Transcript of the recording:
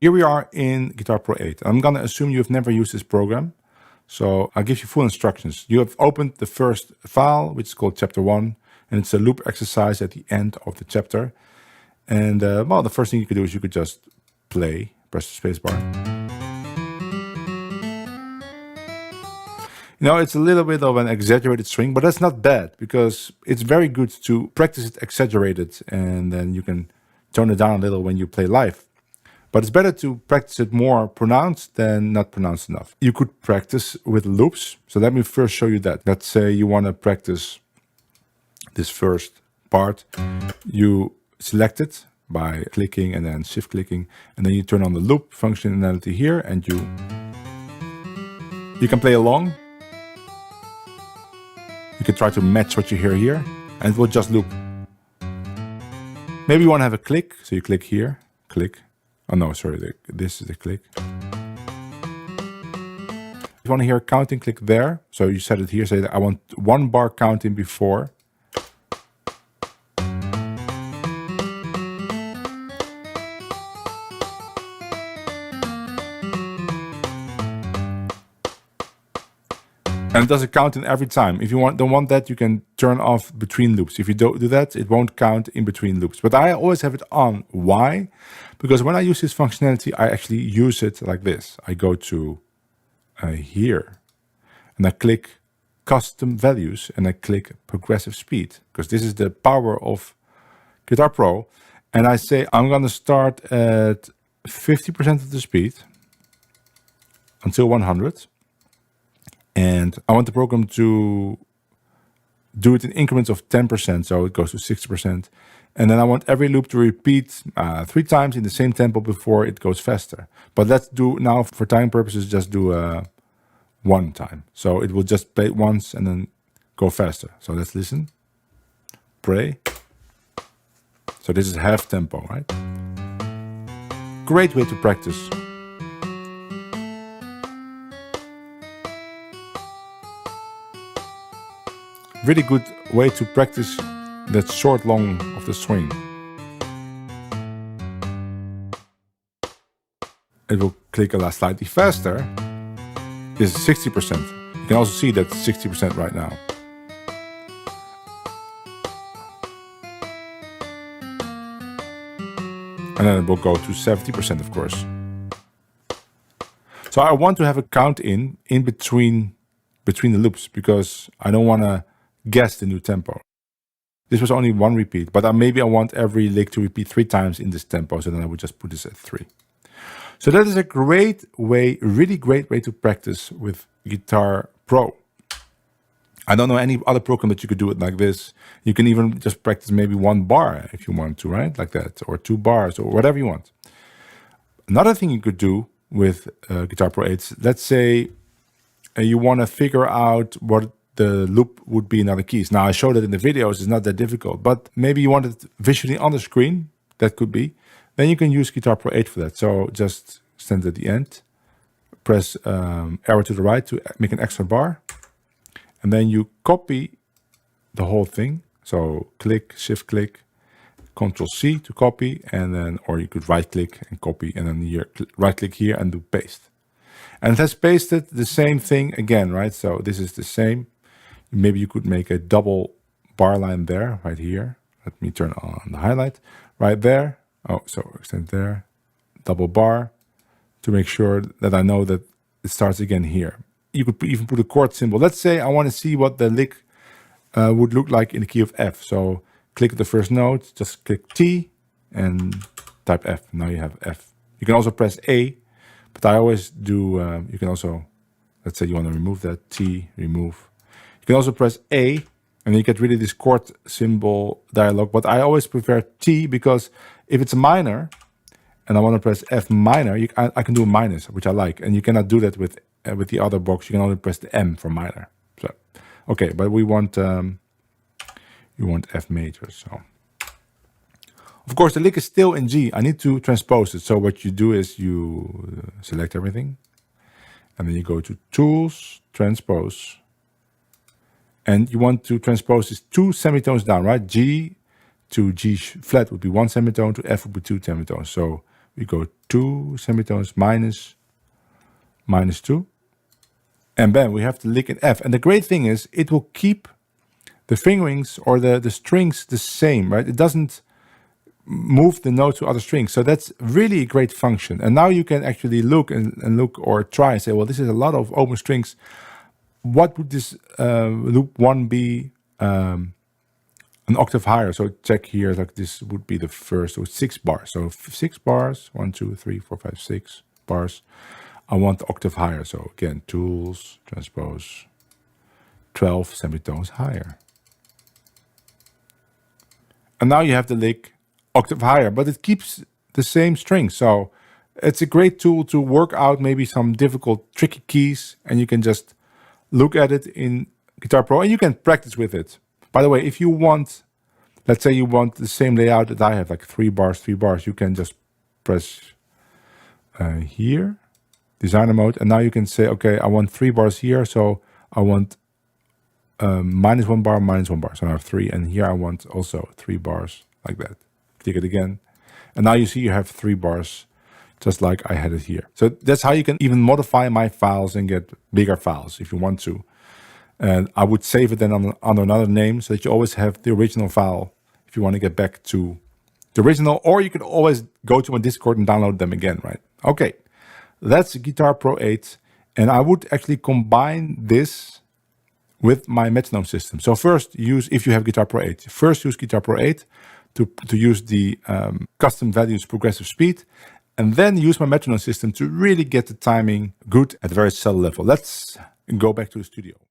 Here we are in Guitar Pro 8. I'm gonna assume you've never used this program. So I'll give you full instructions. You have opened the first file, which is called chapter 1, and it's a loop exercise at the end of the chapter. And well, the first thing you could do is you could just play, press the space bar. You know, it's a little bit of an exaggerated swing, but that's not bad because it's very good to practice it exaggerated, and then you can tone it down a little when you play live. But it's better to practice it more pronounced than not pronounced enough. You could practice with loops. So let me first show you that. Let's say you want to practice this first part. You select it by clicking and then shift clicking, and then you turn on the loop functionality here, and you can play along. You can try to match what you hear here, and it will just loop. Maybe you want to have a click, so you click here, click. Oh no, sorry, this is the click. If you want to hear a counting, click there. So you set it here, say that I want 1 bar counting before. And it does a counting every time. If you don't want that, you can turn off between loops. If you don't do that, it won't count in between loops. But I always have it on. Why? Because when I use this functionality, I actually use it like this. I go to here, and I click custom values, and I click progressive speed, because this is the power of Guitar Pro. And I say I'm going to start at 50% of the speed until 100. And I want the program to do it in increments of 10%, so it goes to 60%. And then I want every loop to repeat 3 times in the same tempo before it goes faster. But let's do now, for time purposes, just do 1 time. So it will just play once and then go faster. So let's listen. Pray. So this is half tempo, right? Great way to practice. Really good way to practice that short long of the swing. It will click a lot slightly faster. This is 60%. You can also see that 60% right now. And then it will go to 70%, of course. So I want to have a count in between the loops, because I don't want to guess the new tempo. This was only 1 repeat, but maybe I want every lick to repeat 3 times in this tempo, so then I would just put this at 3. So that is a great way, really great way to practice with Guitar Pro. I don't know any other program that you could do it like this. You can even just practice maybe 1 bar if you want to, right? Like that, or 2 bars, or whatever you want. Another thing you could do with Guitar Pro 8, let's say you want to figure out what the loop would be in other keys. Now I showed it in the videos, it's not that difficult, but maybe you want it visually on the screen, that could be. Then you can use Guitar Pro 8 for that. So just stand at the end, press arrow to the right to make an extra bar, and then you copy the whole thing. So click, shift click, Control C to copy, and then, or you could right click and copy, and then here, right click here and do paste. And it has pasted the same thing again, right? So this is the same. Maybe you could make a double bar line there, right here. Let me turn on the highlight right there. Oh, so extend there, double bar to make sure that I know that it starts again here. You could even put a chord symbol. Let's say I want to see what the lick would look like in the key of F. So click the first note, just click T and type F. Now you have F. You can also press A, but I always do, you can also, let's say you want to remove that, T, remove. You can also press A, and you get rid of this chord symbol dialog. But I always prefer T, because if it's a minor and I want to press F minor, I can do a minus, which I like. And you cannot do that with the other box. You can only press the M for minor. So, okay, but we want you want F major. So, of course, the lick is still in G. I need to transpose it. So what you do is you select everything, and then you go to Tools, Transpose. And you want to transpose this 2 semitones down, right? G to G flat would be 1 semitone, to F would be 2 semitones. So we go 2 semitones minus, minus 2. And bam, we have the lick in F. And the great thing is it will keep the fingerings or the strings the same, right? It doesn't move the note to other strings. So that's really a great function. And now you can actually look and look or try and say, well, this is a lot of open strings. What would this loop 1 be an octave higher? So check here, like this would be the first, so 6 bars. So 6 bars, 1, 2, 3, 4, 5, 6 bars. I want the octave higher. So again, tools, transpose, 12 semitones higher. And now you have the lick octave higher, but it keeps the same string. So it's a great tool to work out maybe some difficult, tricky keys, and you can just look at it in Guitar Pro and you can practice with it. By the way, if you want, let's say you want the same layout that I have, like 3 bars, 3 bars, you can just press here, designer mode, and now you can say, okay, I want 3 bars here, so I want minus 1 bar, minus 1 bar. So I have 3, and here I want also 3 bars like that. Click it again, and now you see you have 3 bars, just like I had it here. So that's how you can even modify my files and get bigger files if you want to. And I would save it then under another name so that you always have the original file if you want to get back to the original, or you could always go to my Discord and download them again, right? Okay, that's Guitar Pro 8, and I would actually combine this with my metronome system. So first use, if you have Guitar Pro 8, first use Guitar Pro 8 to use the custom values progressive speed, and then use my metronome system to really get the timing good at a very subtle level. Let's go back to the studio.